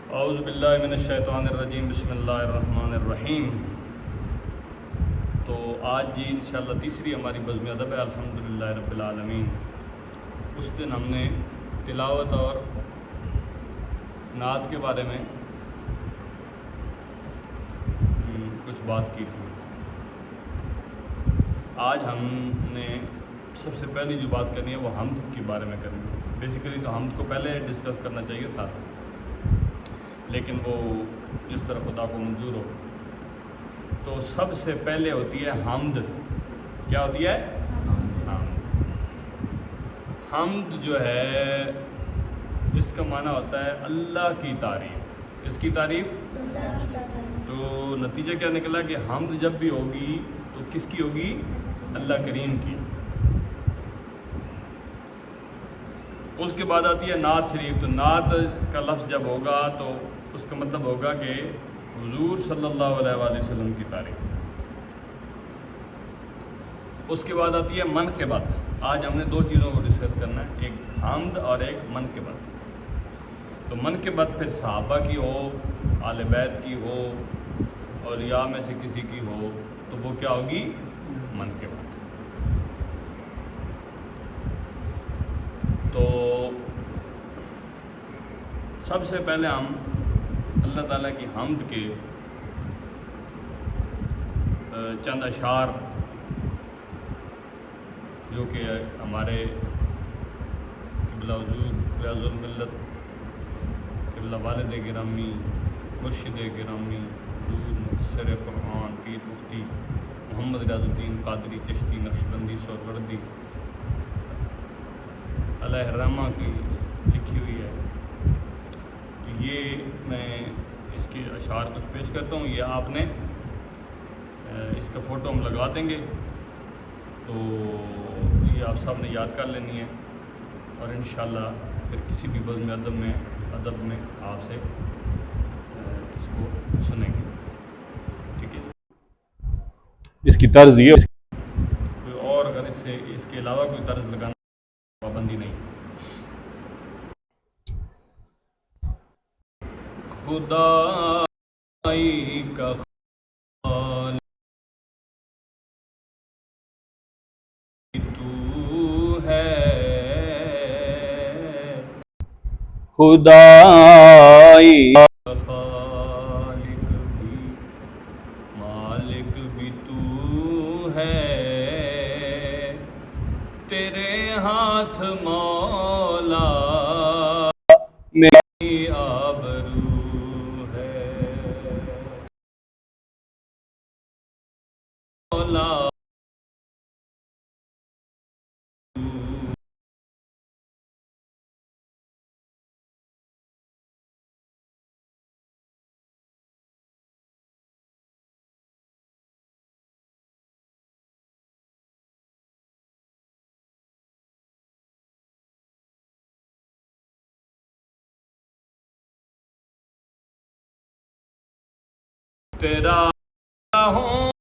औज़ु बिल्लाहि मिनश्शैतानिर्रजीम बिस्मिल्लाहिर्रहमानिर्रहीम। तो आज जी इंशाअल्लाह तीसरी हमारी बज़्म अदब है अल्हम्दुलिल्लाहि रब्बिल आलमीन। उस दिन हमने तिलावत और नात के बारे में कुछ बात की थी। आज हमने सबसे पहली जो बात करनी है वो हम्द के बारे में करेंगे। बेसिकली तो हम्द को पहले डिस्कस करना चाहिए था, लेकिन वो जिस तरह खुदा को मंजूर हो। तो सबसे पहले होती है हम्द। क्या होती है? हम्द। हम्द जो है इसका माना होता है अल्लाह की तारीफ़। किसकी तारीफ़? अल्लाह की तारीफ़। तो नतीजा क्या निकला कि हम्द जब भी होगी तो किसकी होगी? अल्लाह करीम की। उसके बाद आती है नात शरीफ। तो नात का लफ्ज़ जब होगा तो उसका मतलब होगा कि हुज़ूर सल्लल्लाहु अलैहि वसल्लम की तारीफ़। उसके बाद आती है मनक़िबत। आज हमने दो चीज़ों को डिस्कस करना है, एक हम्द और एक मनक़िबत। तो मनक़िबत फिर सहाबा की हो, आले बैत की हो, औलिया में से किसी की हो, तो वो क्या होगी? मनक़िबत। तो सबसे पहले हम अल्लाह ताला की हम्द के चंद अशार जो कि हमारे क़िबला हुज़ूर रियाज़ुल मिल्लत क़िबला वालिद गिरामी मुर्शिद गिरामी हुज़ूर मुफ़स्सिर क़ुरआन पीर मुफ्ती मोहम्मद रियाज़ुद्दीन क़ादरी चिश्ती नक्शबंदी सोहरवर्दी अलैहिर्रहमा की लिखी हुई है। तो ये मैं इसके अशार कुछ पेश करता हूँ। ये आपने इसका फ़ोटो हम लगा देंगे, तो ये आप सब ने याद कर लेनी है और इंशाअल्लाह फिर किसी भी बज़्म अदब में आपसे इसको सुनेंगे। ठीक है, इसकी तर्ज ये कोई और अगर इसके अलावा कोई तर्ज लगाना पाबंदी नहीं। खुदाई का तू है, खुदाई खालिक भी मालिक भी तू है, तेरे हाथ मौला मेरी आबरू है, मौला तेरा हूँ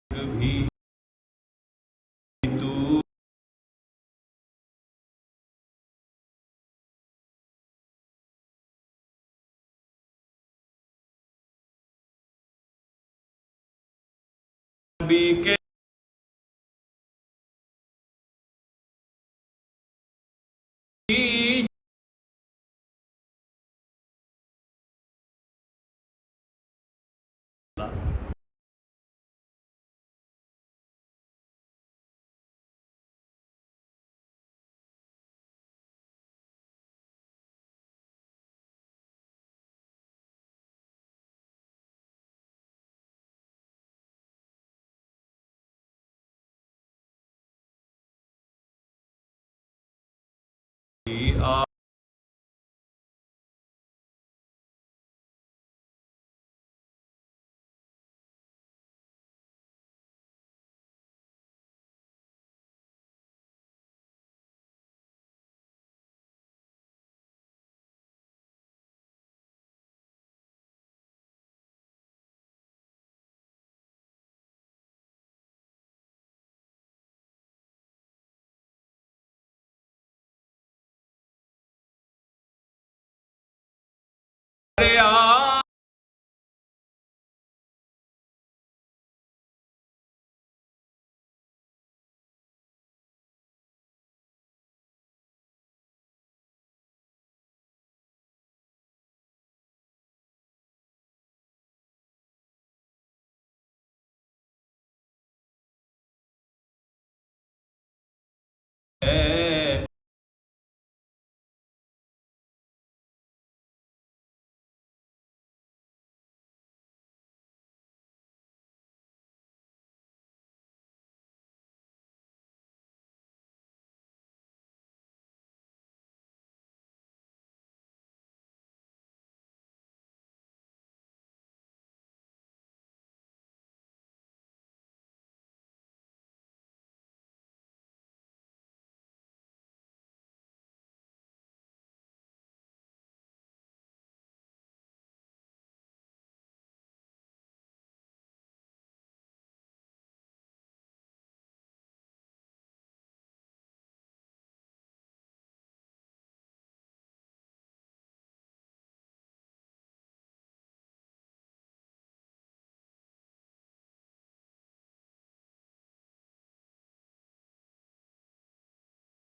भी तू भी के आ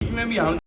में भी हम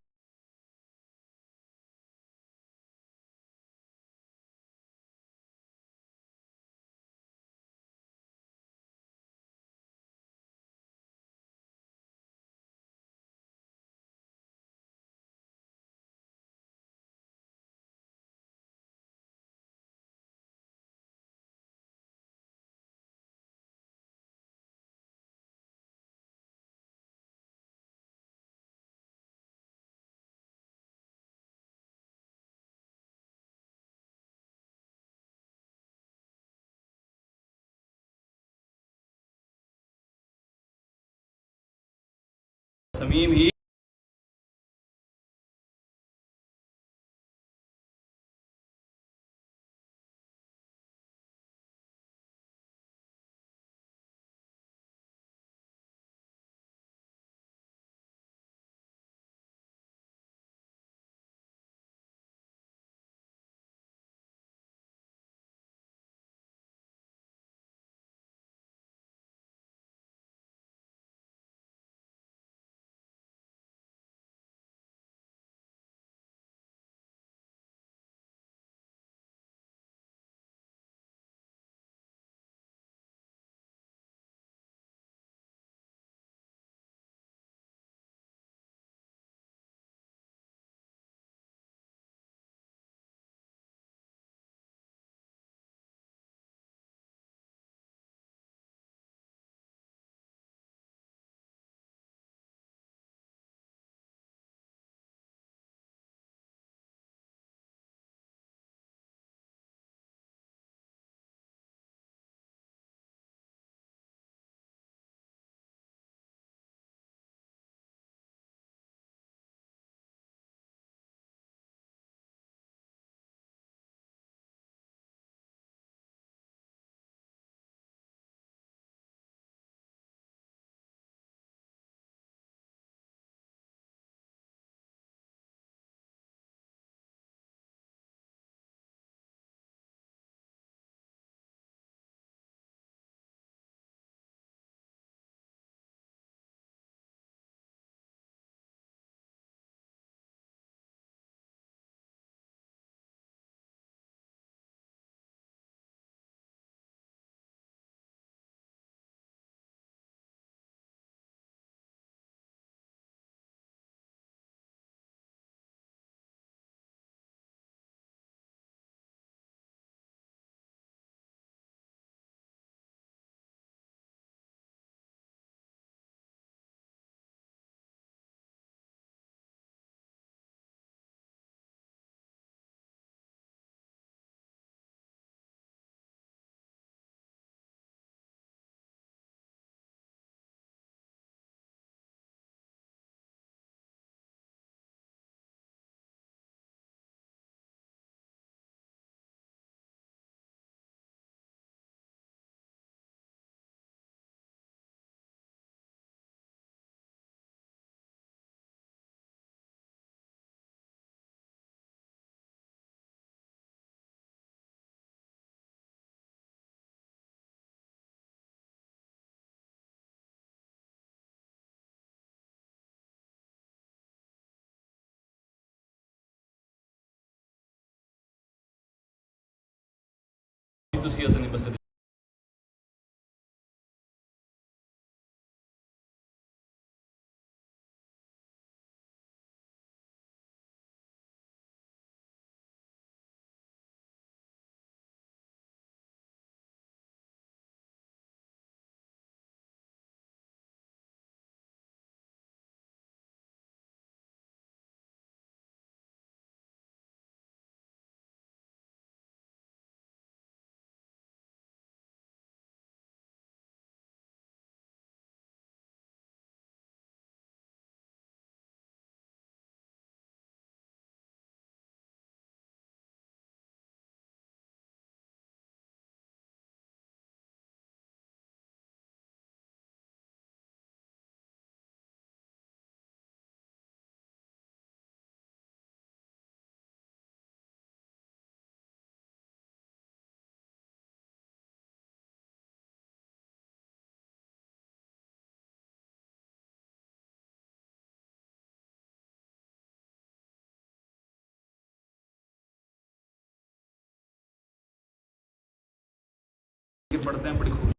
समीम ही तुसी ऐसा नहीं बस पढ़ते हैं बड़ी खूब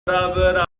बराबर